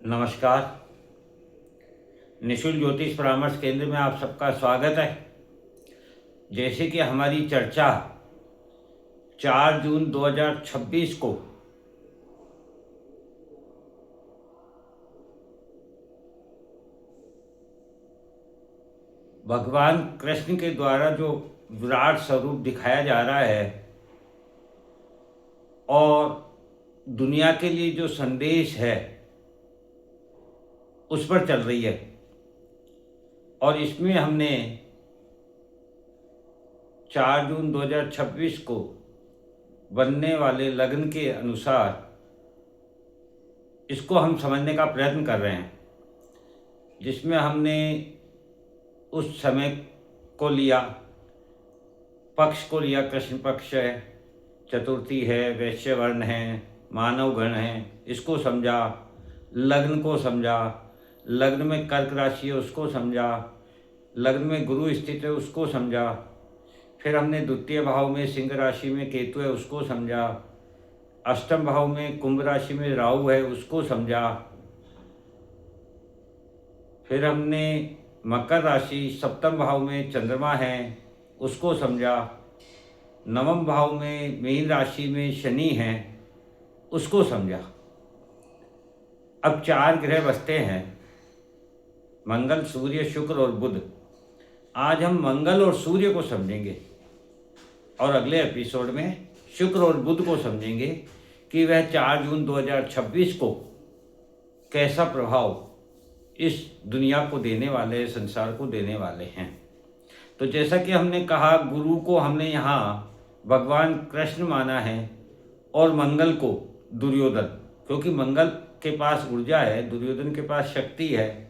नमस्कार। निशुल्क ज्योतिष परामर्श केंद्र में आप सबका स्वागत है। जैसे कि हमारी चर्चा 4 जून 2026 को भगवान कृष्ण के द्वारा जो विराट स्वरूप दिखाया जा रहा है और दुनिया के लिए जो संदेश है उस पर चल रही है, और इसमें हमने 4 जून 2026 को बनने वाले लग्न के अनुसार इसको हम समझने का प्रयत्न कर रहे हैं, जिसमें हमने उस समय को लिया, पक्ष को लिया। कृष्ण पक्ष है, चतुर्थी है, वैश्य वर्ण है, मानव गण है, इसको समझा। लग्न को समझा, लग्न में कर्क राशि है उसको समझा, लग्न में गुरु स्थित है उसको समझा। फिर हमने द्वितीय भाव में सिंह राशि में केतु है उसको समझा, अष्टम भाव में कुंभ राशि में राहु है उसको समझा। फिर हमने मकर राशि सप्तम भाव में चंद्रमा है उसको समझा, नवम भाव में मीन राशि में शनि है उसको समझा। अब 4 ग्रह बसते हैं, मंगल, सूर्य, शुक्र और बुध। आज हम मंगल और सूर्य को समझेंगे और अगले एपिसोड में शुक्र और बुध को समझेंगे कि वह 4 जून 2026 को कैसा प्रभाव इस दुनिया को देने वाले, संसार को देने वाले हैं। तो जैसा कि हमने कहा, गुरु को हमने यहाँ भगवान कृष्ण माना है और मंगल को दुर्योधन, क्योंकि मंगल के पास ऊर्जा है, दुर्योधन के पास शक्ति है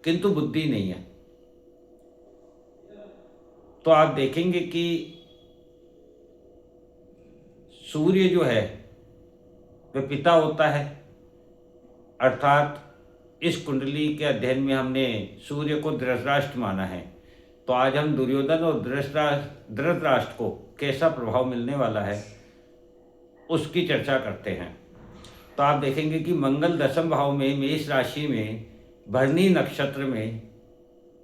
किंतु बुद्धि नहीं है। तो आप देखेंगे कि सूर्य जो है वह पिता होता है, अर्थात इस कुंडली के अध्ययन में हमने सूर्य को धृतराष्ट्र माना है। तो आज हम दुर्योधन और धृतराष्ट्र को कैसा प्रभाव मिलने वाला है उसकी चर्चा करते हैं। तो आप देखेंगे कि मंगल 10वें भाव में मेष राशि में भरणी नक्षत्र में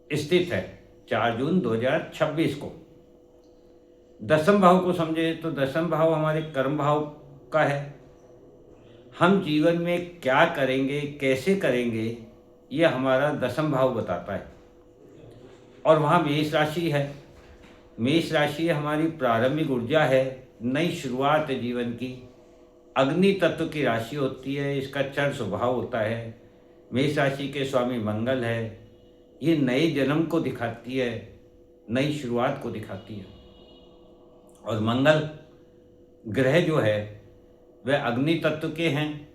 स्थित है 4 जून 2026 को। 10वें भाव को समझे तो 10वें भाव हमारे कर्म भाव का है। हम जीवन में क्या करेंगे, कैसे करेंगे, ये हमारा 10वें भाव बताता है। और वहाँ मेष राशि है। मेष राशि हमारी प्रारंभिक ऊर्जा है, नई शुरुआत है जीवन की। अग्नि तत्व की राशि होती है, इसका चर स्वभाव होता है। मेष राशि के स्वामी मंगल है। ये नए जन्म को दिखाती है, नई शुरुआत को दिखाती है। और मंगल ग्रह जो है वह अग्नि तत्व के हैं।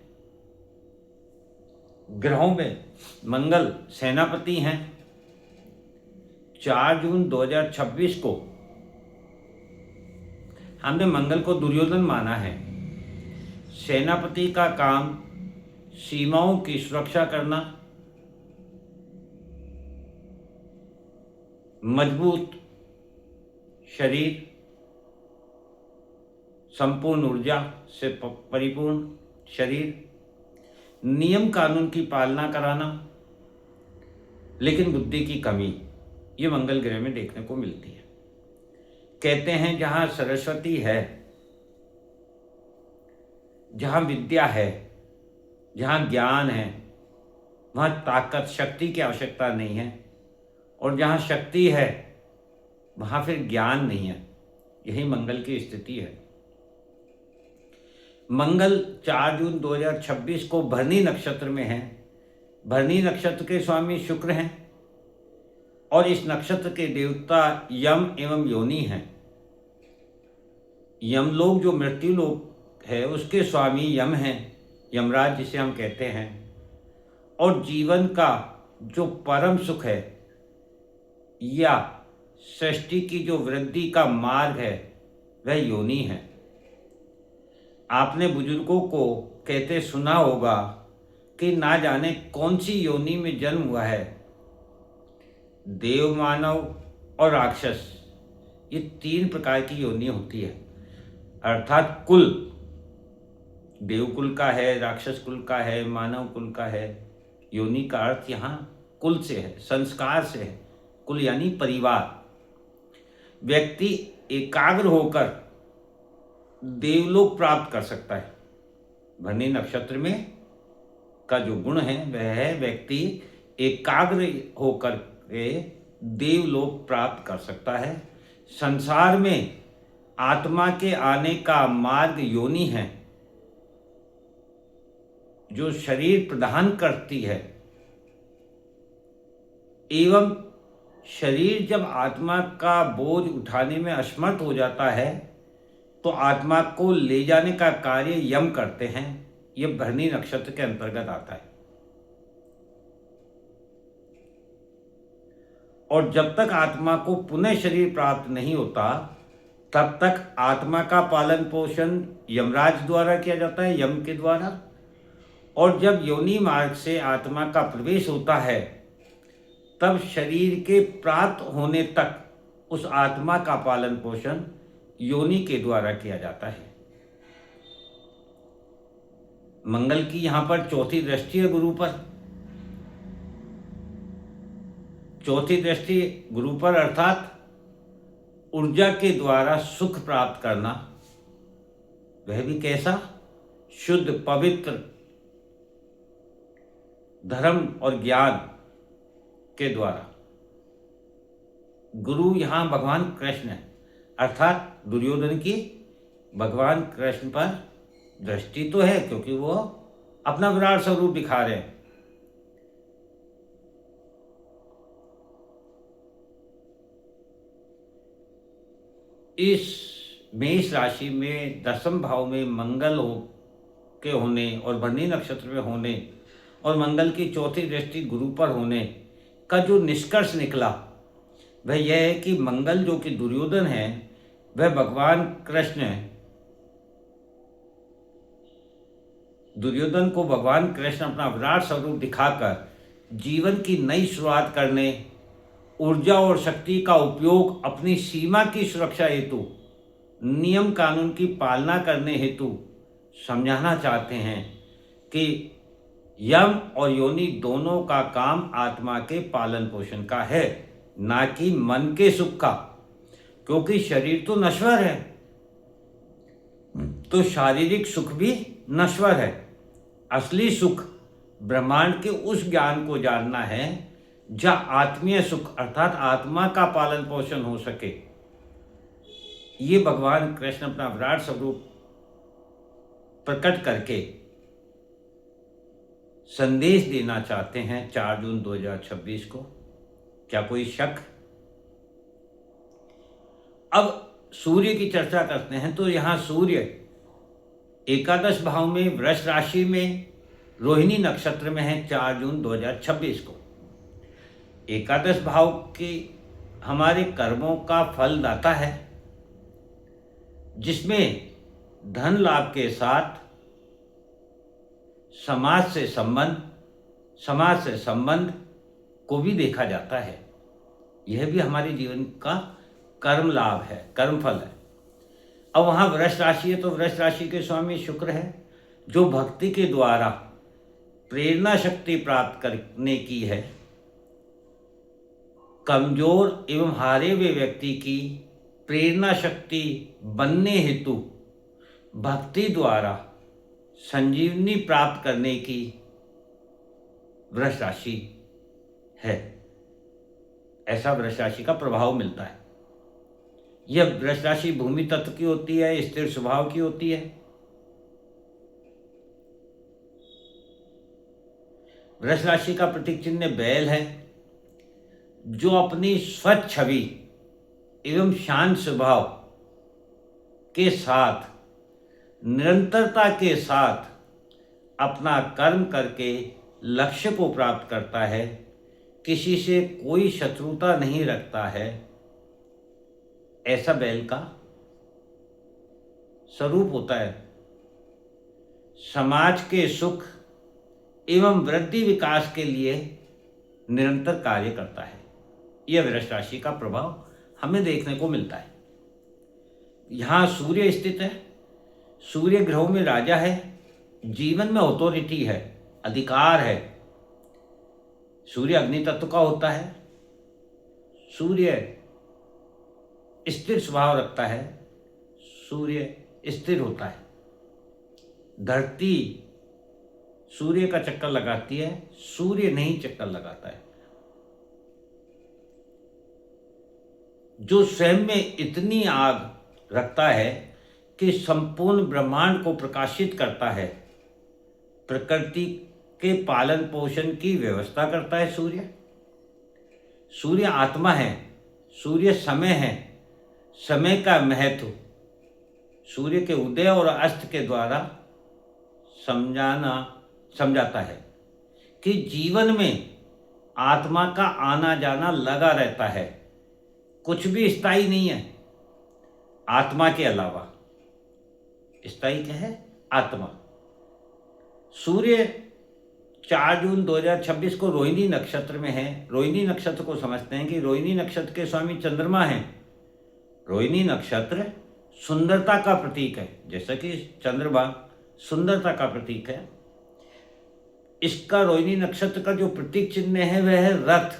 ग्रहों में मंगल सेनापति हैं। 4 जून 2026 को हमने मंगल को दुर्योधन माना है। सेनापति का काम सीमाओं की सुरक्षा करना, मजबूत शरीर, संपूर्ण ऊर्जा से परिपूर्ण शरीर, नियम कानून की पालना कराना, लेकिन बुद्धि की कमी, ये मंगल ग्रह में देखने को मिलती है। कहते हैं जहाँ सरस्वती है, जहाँ विद्या है, जहाँ ज्ञान है, वहाँ ताकत, शक्ति की आवश्यकता नहीं है। और जहाँ शक्ति है वहाँ फिर ज्ञान नहीं है। यही मंगल की स्थिति है। मंगल 4 जून 2026 को भरणी नक्षत्र में है। भरणी नक्षत्र के स्वामी शुक्र हैं और इस नक्षत्र के देवता यम एवं योनि हैं। यमलोक जो मृत्यु लोक है उसके स्वामी यम हैं, यमराज जिसे हम कहते हैं। और जीवन का जो परम सुख है या सृष्टि की जो वृद्धि का मार्ग है वह योनि है। आपने बुजुर्गों को कहते सुना होगा कि ना जाने कौन सी योनि में जन्म हुआ है। देव, मानव और राक्षस, ये 3 प्रकार की योनि होती है। अर्थात कुल देवकुल का है, राक्षस कुल का है, मानव कुल का है, योनि का अर्थ यहाँ कुल से है, संस्कार से है। कुल यानी परिवार। व्यक्ति एकाग्र होकर देवलोक प्राप्त कर सकता है। भरणी नक्षत्र में का जो गुण है वह है व्यक्ति एकाग्र होकर के देवलोक प्राप्त कर सकता है। संसार में आत्मा के आने का मार्ग योनि है, जो शरीर प्रदान करती है। एवं शरीर जब आत्मा का बोझ उठाने में असमर्थ हो जाता है तो आत्मा को ले जाने का कार्य यम करते हैं। यह भरणी नक्षत्र के अंतर्गत आता है। और जब तक आत्मा को पुनः शरीर प्राप्त नहीं होता तब तक आत्मा का पालन पोषण यमराज द्वारा किया जाता है, यम के द्वारा। और जब योनि मार्ग से आत्मा का प्रवेश होता है तब शरीर के प्राप्त होने तक उस आत्मा का पालन पोषण योनि के द्वारा किया जाता है। मंगल की यहां पर चौथी दृष्टि है गुरु पर। चौथी दृष्टि गुरु पर अर्थात ऊर्जा के द्वारा सुख प्राप्त करना, वह भी कैसा? शुद्ध पवित्र धर्म और ज्ञान के द्वारा। गुरु यहाँ भगवान कृष्ण है, अर्थात दुर्योधन की भगवान कृष्ण पर दृष्टि तो है क्योंकि वो अपना विराट स्वरूप दिखा रहे हैं। इस मेष राशि में दसम भाव में मंगल के होने और भरणी नक्षत्र में होने और मंगल की चौथी दृष्टि गुरु पर होने का जो निष्कर्ष निकला वह यह है कि मंगल जो कि दुर्योधन है वह भगवान कृष्ण है। दुर्योधन को भगवान कृष्ण अपना विराट स्वरूप दिखाकर जीवन की नई शुरुआत करने, ऊर्जा और शक्ति का उपयोग अपनी सीमा की सुरक्षा हेतु, नियम कानून की पालना करने हेतु समझाना चाहते हैं कि यम और योनि दोनों का काम आत्मा के पालन पोषण का है, ना कि मन के सुख का। क्योंकि शरीर तो नश्वर है तो शारीरिक सुख भी नश्वर है। असली सुख ब्रह्मांड के उस ज्ञान को जानना है जहाँ आत्मीय सुख अर्थात आत्मा का पालन पोषण हो सके। ये भगवान कृष्ण अपना विराट स्वरूप प्रकट करके संदेश देना चाहते हैं 4 जून 2026 को। क्या कोई शक? अब सूर्य की चर्चा करते हैं तो यहाँ सूर्य एकादश भाव में वृष राशि में रोहिणी नक्षत्र में है 4 जून 2026 को। एकादश भाव के हमारे कर्मों का फल दाता है, जिसमें धन लाभ के साथ समाज से संबंध को भी देखा जाता है। यह भी हमारे जीवन का कर्म लाभ है, कर्म फल है। अब वहाँ वृष राशि है तो वृष राशि के स्वामी शुक्र है, जो भक्ति के द्वारा प्रेरणा शक्ति प्राप्त करने की है। कमजोर एवं हारे हुए व्यक्ति की प्रेरणा शक्ति बनने हेतु भक्ति द्वारा संजीवनी प्राप्त करने की वृष राशि है। ऐसा वृष राशि का प्रभाव मिलता है। यह वृष राशि भूमि तत्व की होती है, स्थिर स्वभाव की होती है। वृष राशि का प्रतीक चिन्ह बैल है, जो अपनी स्वच्छ छवि एवं शांत स्वभाव के साथ निरंतरता के साथ अपना कर्म करके लक्ष्य को प्राप्त करता है, किसी से कोई शत्रुता नहीं रखता है। ऐसा बैल का स्वरूप होता है। समाज के सुख एवं वृद्धि विकास के लिए निरंतर कार्य करता है। यह वृष राशि का प्रभाव हमें देखने को मिलता है। यहाँ सूर्य स्थित है। सूर्य ग्रहों में राजा है, जीवन में अथॉरिटी है, अधिकार है। सूर्य अग्नि तत्व का होता है। सूर्य स्थिर स्वभाव रखता है, सूर्य स्थिर होता है। धरती सूर्य का चक्कर लगाती है, सूर्य नहीं चक्कर लगाता है। जो स्वयं में इतनी आग रखता है कि संपूर्ण ब्रह्मांड को प्रकाशित करता है, प्रकृति के पालन पोषण की व्यवस्था करता है सूर्य। सूर्य आत्मा है, सूर्य समय है, समय का महत्व सूर्य के उदय और अस्त के द्वारा समझाता है कि जीवन में आत्मा का आना जाना लगा रहता है, कुछ भी स्थायी नहीं है आत्मा के अलावा। स्थायी क्या है? आत्मा। सूर्य 4 जून 2026 को रोहिणी नक्षत्र में है। रोहिणी नक्षत्र को समझते हैं कि रोहिणी नक्षत्र के स्वामी चंद्रमा हैं। रोहिणी नक्षत्र सुंदरता का प्रतीक है, जैसा कि चंद्रमा सुंदरता का प्रतीक है। इसका रोहिणी नक्षत्र का जो प्रतीक चिन्ह है वह है रथ,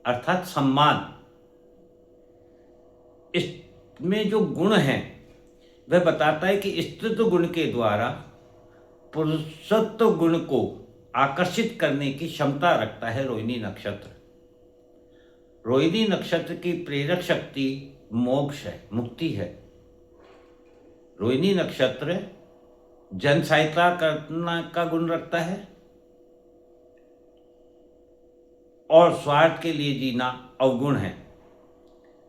अर्थात सम्मान। इसमें जो गुण है वह बताता है कि स्त्रीत्व गुण के द्वारा पुरुषत्व गुण को आकर्षित करने की क्षमता रखता है रोहिणी नक्षत्र। रोहिणी नक्षत्र की प्रेरक शक्ति मोक्ष है, मुक्ति है। रोहिणी नक्षत्र जन सहायता करना का गुण रखता है और स्वार्थ के लिए जीना अवगुण है।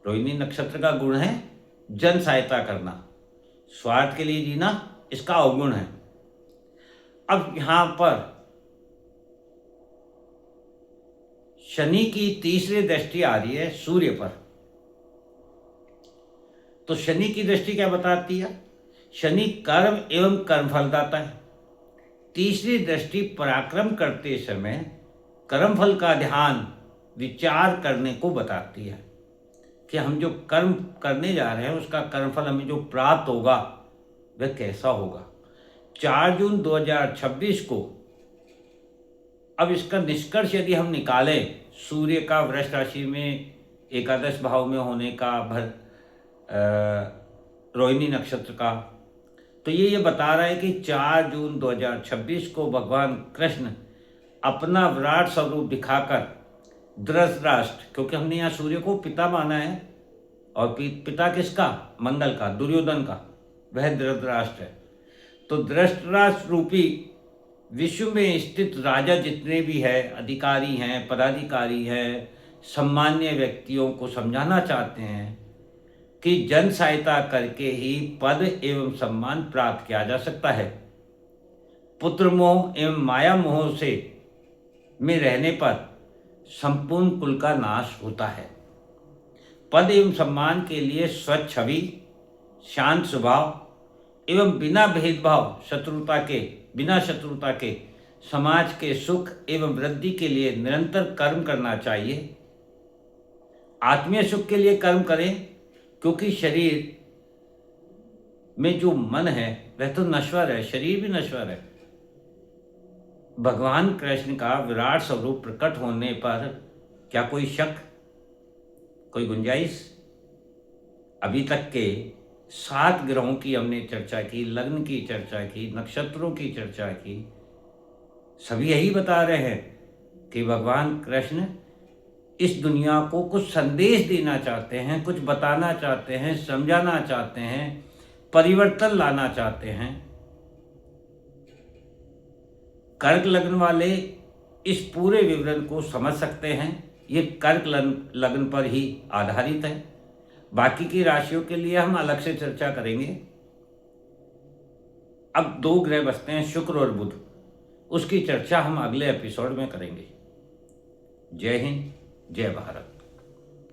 रोहिणी नक्षत्र का गुण है जन सहायता करना, स्वार्थ के लिए जीना इसका अवगुण है। अब यहां पर शनि की तीसरी दृष्टि आ रही है सूर्य पर। तो शनि की दृष्टि क्या बताती है? शनि कर्म एवं कर्मफलदाता है। तीसरी दृष्टि पराक्रम करते समय कर्मफल का ध्यान विचार करने को बताती है कि हम जो कर्म करने जा रहे हैं उसका कर्मफल हमें जो प्राप्त होगा वह कैसा होगा। 4 जून 2026 को अब इसका निष्कर्ष यदि हम निकालें, सूर्य का वृष राशि में एकादश भाव में होने का, रोहिणी नक्षत्र का, तो ये बता रहा है कि 4 जून 2026 को भगवान कृष्ण अपना विराट स्वरूप दिखाकर धृतराष्ट्र, क्योंकि हमने यहाँ सूर्य को पिता माना है और पिता किसका? मंगल का, दुर्योधन का, वह धृतराष्ट्र है। तो धृतराष्ट्र रूपी विश्व में स्थित राजा जितने भी हैं, अधिकारी हैं, पदाधिकारी हैं, सम्मान्य व्यक्तियों को समझाना चाहते हैं कि जन सहायता करके ही पद एवं सम्मान प्राप्त किया जा सकता है। पुत्र मोह एवं माया मोह से में रहने पर संपूर्ण कुल का नाश होता है। पद एवं सम्मान के लिए स्वच्छ छवि, शांत स्वभाव एवं बिना भेदभाव बिना शत्रुता के समाज के सुख एवं वृद्धि के लिए निरंतर कर्म करना चाहिए। आत्मीय सुख के लिए कर्म करें, क्योंकि शरीर में जो मन है वह तो नश्वर है, शरीर भी नश्वर है। भगवान कृष्ण का विराट स्वरूप प्रकट होने पर क्या कोई शक, कोई गुंजाइश? अभी तक के 7 ग्रहों की हमने चर्चा की, लग्न की चर्चा की, नक्षत्रों की चर्चा की। सभी यही बता रहे हैं कि भगवान कृष्ण इस दुनिया को कुछ संदेश देना चाहते हैं, कुछ बताना चाहते हैं, समझाना चाहते हैं, परिवर्तन लाना चाहते हैं। कर्क लग्न वाले इस पूरे विवरण को समझ सकते हैं। ये कर्क लग्न पर ही आधारित है। बाकी की राशियों के लिए हम अलग से चर्चा करेंगे। अब 2 ग्रह बचते हैं, शुक्र और बुध। उसकी चर्चा हम अगले एपिसोड में करेंगे। जय हिंद, जय भारत।